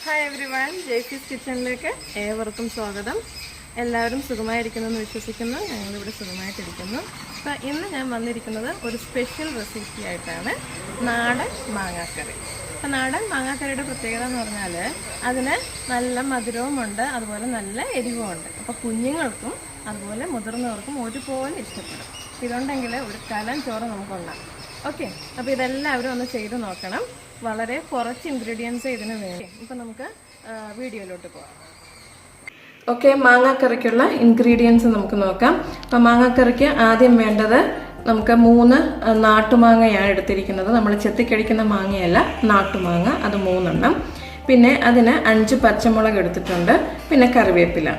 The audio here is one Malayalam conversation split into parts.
Hi everyone, Jaify Kitchen ഏവർക്കും സ്വാഗതം. എല്ലാവരും സുഖമായിരിക്കുന്നെന്ന് വിശ്വസിക്കുന്നു. ഞങ്ങൾ ഇവിടെ സുഖമായിട്ടിരിക്കുന്നു. അപ്പോൾ ഇന്ന് ഞാൻ വന്നിരിക്കുന്നത് ഒരു സ്പെഷ്യൽ റെസിപ്പി ആയിട്ടാണ്, നാടൻ മാങ്ങാക്കറി. അപ്പോൾ നാടൻ മാങ്ങാക്കറിയുടെ പ്രത്യേകത എന്ന് പറഞ്ഞാൽ അതിന് നല്ല മധുരവുമുണ്ട്, അതുപോലെ നല്ല എരിവുമുണ്ട്. അപ്പോൾ കുഞ്ഞുങ്ങൾക്കും അതുപോലെ മുതിർന്നവർക്കും ഒരുപോലെ ഇഷ്ടപ്പെടും. ഇതുണ്ടെങ്കിൽ ഒരു കലം ചോറ് നമുക്കുണ്ടാകും. ഓക്കെ, അപ്പോൾ ഇതെല്ലാവരും ഒന്ന് ചെയ്ത് നോക്കണം. വളരെ കുറച്ച് ഇൻഗ്രീഡിയൻസ് ഇതിന് വേണ്ടി. ഇപ്പം നമുക്ക് വീഡിയോയിലോട്ട് പോകാം. ഓക്കെ, മാങ്ങാക്കറിക്കുള്ള ഇൻഗ്രീഡിയൻസ് നമുക്ക് നോക്കാം. അപ്പം മാങ്ങാക്കറിക്ക് ആദ്യം വേണ്ടത് നമുക്ക് 3 നാട്ടുമാങ്ങയാണ് എടുത്തിരിക്കുന്നത്. നമ്മൾ ചെത്തിക്കഴിക്കുന്ന മാങ്ങയല്ല, നാട്ടുമാങ്ങ, അത് 3 എണ്ണം. പിന്നെ അതിന് 5 പച്ചമുളക് എടുത്തിട്ടുണ്ട്. പിന്നെ കറിവേപ്പില.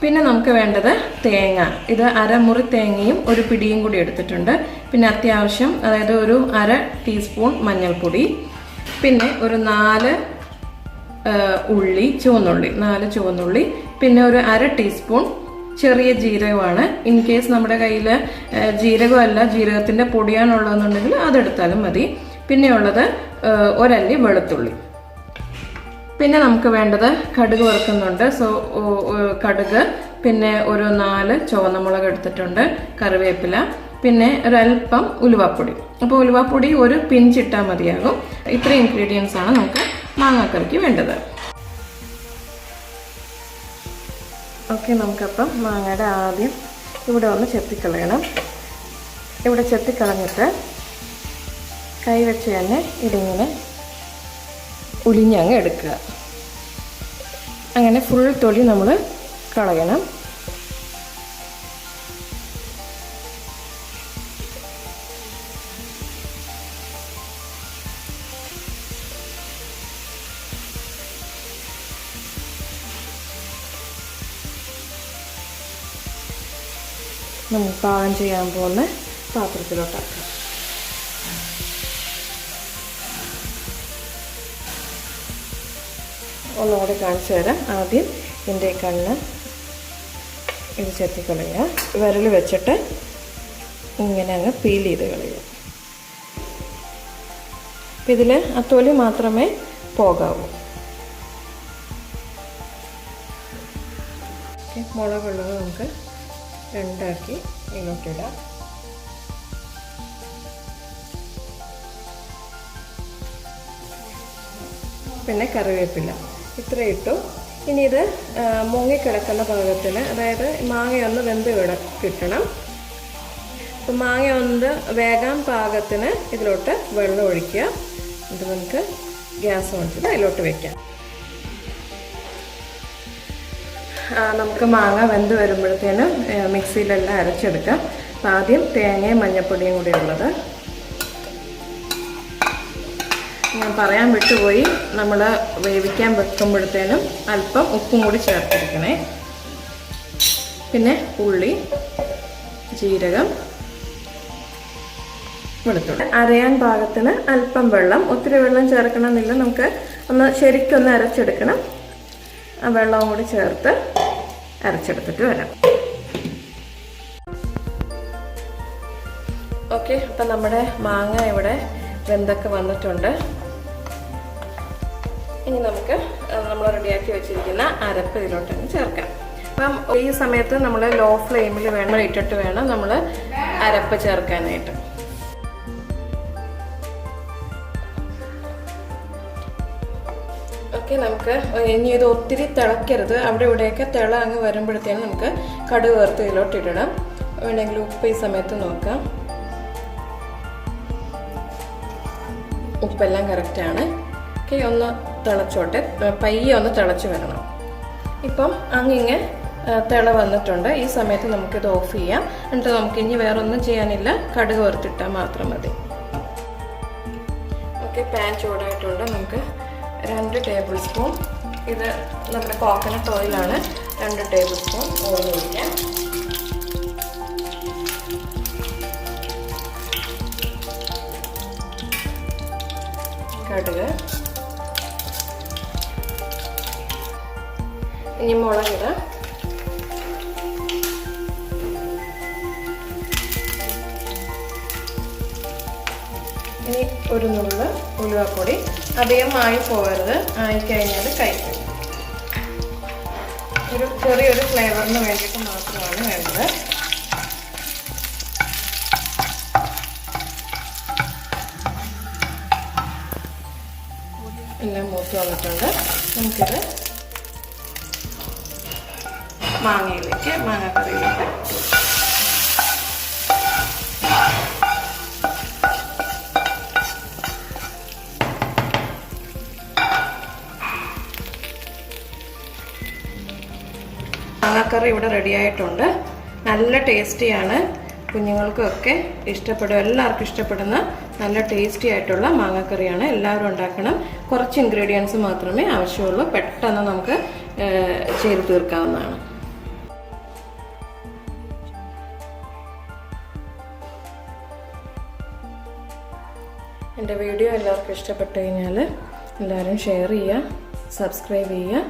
പിന്നെ നമുക്ക് വേണ്ടത് തേങ്ങ. ഇത് അരമുറി തേങ്ങയും ഒരു പിടിയും കൂടി എടുത്തിട്ടുണ്ട്. പിന്നെ അത്യാവശ്യം, അതായത് ഒരു 1/2 ടീസ്പൂൺ മഞ്ഞൾപ്പൊടി. പിന്നെ ഒരു 4 ചുവന്നുള്ളി. പിന്നെ ഒരു 1/2 ടീസ്പൂൺ ചെറിയ ജീരകമാണ്. ഇൻ കേസ് നമ്മുടെ കയ്യിൽ ജീരകമല്ല, ജീരകത്തിൻ്റെ പൊടിയാണുള്ളതെന്നുണ്ടെങ്കിൽ അതെടുത്താലും മതി. പിന്നെ ഉള്ളത് 1 അല്ലി വെളുത്തുള്ളി. പിന്നെ നമുക്ക് വേണ്ടത് കടുക് വറുക്കുന്നുണ്ട്. കടുക്, പിന്നെ ഒരു 4 ചുവന്ന മുളക് എടുത്തിട്ടുണ്ട്, കറിവേപ്പില, പിന്നെ ഒരല്പം ഉലുവാപ്പൊടി. അപ്പോൾ ഉലുവാപ്പൊടി ഒരു പിഞ്ചിട്ടാൽ മതിയാകും. ഇത്രയും ഇൻഗ്രീഡിയൻസ് ആണ് നമുക്ക് മാങ്ങാക്കറിക്ക് വേണ്ടത്. ഓക്കെ, നമുക്കപ്പം മാങ്ങയുടെ ആദ്യം ഇവിടെ ഒന്ന് ചെത്തിക്കളയണം. ഇവിടെ ചെത്തിക്കളഞ്ഞിട്ട് കൈ വെച്ച് തന്നെ ഇതിങ്ങനെ ഉലിഞ്ഞങ്ങ് എടുക്കുക. അങ്ങനെ ഫുൾ തൊലി നമ്മൾ കളയണം. നമ്മൾ പാകം ചെയ്യാൻ പോകുന്ന പാത്രത്തിലോട്ടാക്കാം. ഒന്നുകൂടെ കാണിച്ചു തരാം. ആദ്യം ഇതിൻ്റെ കണ്ണ് ഇത് ചെത്തിക്കളയുക. വിരൽ വെച്ചിട്ട് ഇങ്ങനെ അങ്ങ് പീൽ ചെയ്ത് കളയുക. അപ്പം ഇതിൽ ആ തൊലി മാത്രമേ പോകാവൂ. മുളകുള്ളത് നമുക്ക് 2 ആക്കി ഇതിലോട്ടിടാം. പിന്നെ കറിവേപ്പില ഇത്ര ഇട്ടു. ഇനി ഇത് മുങ്ങിക്കിടക്കുന്ന പാകത്തിന്, അതായത് മാങ്ങയൊന്ന് വെന്ത് കിട്ടണം. അപ്പം മാങ്ങ ഒന്ന് വേകാൻ പാകത്തിന് ഇതിലോട്ട് വെള്ളം ഒഴിക്കുക. ഇത് നമുക്ക് ഗ്യാസ് ഓണിച്ചിട്ട് അതിലോട്ട് വയ്ക്കാം. നമുക്ക് മാങ്ങ വെന്ത് വരുമ്പോഴത്തേനും മിക്സിയിലെല്ലാം അരച്ചെടുക്കാം. അപ്പം ആദ്യം തേങ്ങയും മഞ്ഞൾപ്പൊടിയും കൂടി ഉള്ളത് ഞാൻ പറയാൻ വിട്ടുപോയി. നമ്മൾ വേവിക്കാൻ വെക്കുമ്പോഴത്തേനും അല്പം ഉപ്പും കൂടി ചേർത്തിരിക്കണേ. പിന്നെ ഉള്ളി, ജീരകം, വെളുത്തുള്ളി. അരയാൻ പാകത്തിന് അല്പം വെള്ളം, ഒത്തിരി വെള്ളം ചേർക്കണമെന്നില്ല. നമുക്ക് ഒന്ന് ശരിക്കൊന്ന് അരച്ചെടുക്കണം. ആ വെള്ളവും കൂടി ചേർത്ത് അരച്ചെടുത്തിട്ട് വരാം. ഓക്കെ, അപ്പം നമ്മുടെ മാങ്ങ ഇവിടെ വെന്തൊക്കെ വന്നിട്ടുണ്ട്. ഇനി നമുക്ക് നമ്മൾ റെഡിയാക്കി വെച്ചിരിക്കുന്ന അരപ്പ് ഇതിലോട്ടങ്ങ് ചേർക്കാം. അപ്പം ഈ സമയത്ത് നമ്മൾ ലോ ഫ്ലെയിമിൽ ഇട്ടിട്ട് വേണം നമ്മൾ അരപ്പ് ചേർക്കാനായിട്ട്. ഓക്കെ, നമുക്ക് ഇനി ഇത് ഒത്തിരി തിളക്കരുത്. അവിടെ ഇവിടെയൊക്കെ തിള അങ്ങ് വരുമ്പോഴത്തേനും നമുക്ക് കടുക് വറുത്ത് ഇതിലോട്ട് ഇടണം. വേണമെങ്കിൽ ഉപ്പ് ഈ സമയത്ത് നോക്കാം. ഉപ്പെല്ലാം കറക്റ്റാണ്. ഓക്കെ, ഒന്ന് തിളച്ചോട്ടെ. പയ്യെ ഒന്ന് തിളച്ച് വരണം. ഇപ്പം അങ്ങിങ്ങ് തിള വന്നിട്ടുണ്ട്. ഈ സമയത്ത് നമുക്കിത് ഓഫ് ചെയ്യാം. എന്നിട്ട് നമുക്ക് ഇനി വേറെ ഒന്നും ചെയ്യാനില്ല, കടുക് വറുത്തിട്ടാൽ മാത്രം മതി. ഓക്കെ, പാൻ ചൂടായിട്ടുണ്ട്. നമുക്ക് 2 ടേബിൾ സ്പൂൺ, ഇത് നമ്മുടെ കോക്കനട്ട് ഓയിലാണ്, 2 ടേബിൾ സ്പൂൺ ഓയിൽ ഒഴിക്കാം. കടുക്, ഇനി മുളകിടാം. ഇനി ഒരു നുള്ള് ഉലുവപ്പൊടി, അധികം ആയി പോകരുത്, ആയിക്കഴിഞ്ഞാൽ കഴിക്കും. ഒരു ചെറിയൊരു ഫ്ലേവറിന് വേണ്ടിയിട്ട് മാത്രമാണ് വേണ്ടത്. എല്ലാം മൂത്ത് വന്നിട്ടുണ്ട്. നമുക്കിത് മാങ്ങാക്കറിയിലേക്ക് മാങ്ങാക്കറി ഇവിടെ റെഡി ആയിട്ടുണ്ട്. നല്ല ടേസ്റ്റിയാണ്, കുഞ്ഞുങ്ങൾക്കൊക്കെ ഇഷ്ടപ്പെടും, എല്ലാവർക്കും ഇഷ്ടപ്പെടുന്ന നല്ല ടേസ്റ്റി ആയിട്ടുള്ള മാങ്ങാക്കറിയാണ്. എല്ലാവരും ഉണ്ടാക്കണം. കുറച്ച് ഇൻഗ്രീഡിയൻസ് മാത്രമേ ആവശ്യമുള്ളൂ, പെട്ടെന്ന് നമുക്ക് ചെയ്ത് തീർക്കാവുന്നതാണ്. എൻ്റെ വീഡിയോ എല്ലാവർക്കും ഇഷ്ടപ്പെട്ടു കഴിഞ്ഞാൽ എല്ലാവരും ഷെയർ ചെയ്യുക, സബ്സ്ക്രൈബ് ചെയ്യുക.